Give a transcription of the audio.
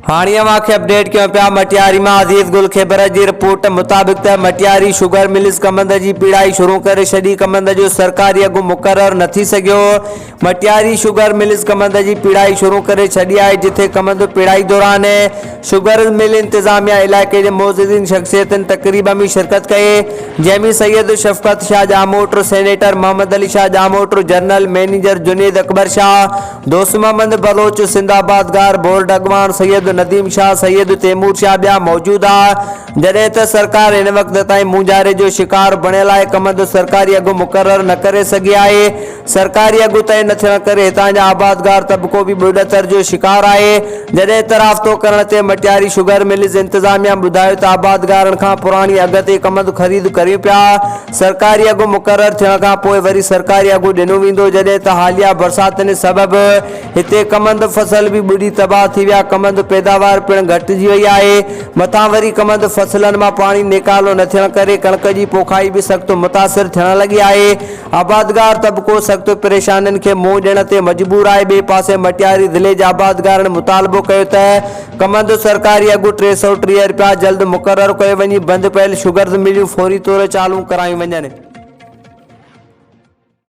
हाणिया वाक़े अपडेट कयूं पिया मटियारी में अज़ीज़ गुल ख़ैबर की रिपोर्ट मुताबिक मटियारी शुगर मिल्स कमंद की पीड़ाई शुरू करे छड़ी। कमंद जो सरकारी अघु मुक़रर न थी सघियो। मटियारी शुगर मिल्स कमंद की पीड़ाई शुरू करे छड़ी है, जिथे कमंद पीड़ाई दौरान शुगर मिल इंतजामिया इलाके के मौजूदीन शख्सियतन तकरीब में शिरकत कई, जैमी सैयद शफकत शाह जामोटर, सेनेटर मोहम्मद अली शाह जामोटर, जनरल मैनेजर जुनेद अकबर शाह, दोस्त मोहम्मद बलोच, सिंधाबाद गार, बोर्ड अगवान सैयद नदीम शाह, सैयद तैमूर शाह बिया मौजूद आ। जडे त सरकार इन वक्त ताईं मुंजारे जो शिकार बणियल है। कमंद सरकारी अघु मुक़रर न करे सघी है। सरकारी अघु तय न थियण करे हितां जा आबादगार तबको भी बुॾतर जो शिकार है। जडे तराफ़तो करण ते मटियारी शुगर मिल्स इंतजामिया बुधायो त आबादगारन खां पुरानी अघ ते कमंद खरीद करियूं पिया। सरकारी अघु मुक़रर थियण खां पोइ वरी सरकारी अघु ॾिनो वेंदो, जडे त हालिया बरसातनि सबब हिते कमंद फसल भी बुॾी तबाह थी विया। कमंद पैदावार पिण घटिजी वई है। मथां वरी कमंद फसलन में पानी निकालो न थियण करे कणक की पोखाई भी सख्त मुतासिर थियण लगी है। आबादगार तबको सख्त परेशानियों के मुंह ॾियण ते मजबूर है। बे पासे मटियारी ज़िले के आबादगारन मुतालबो कयो त कमंद सरकारी अघु 330 रुपया जल्द मुक़रर कयो वञी बंद पयल शुगर मिलियूं फौरी तौर चालू करायूं वञनि।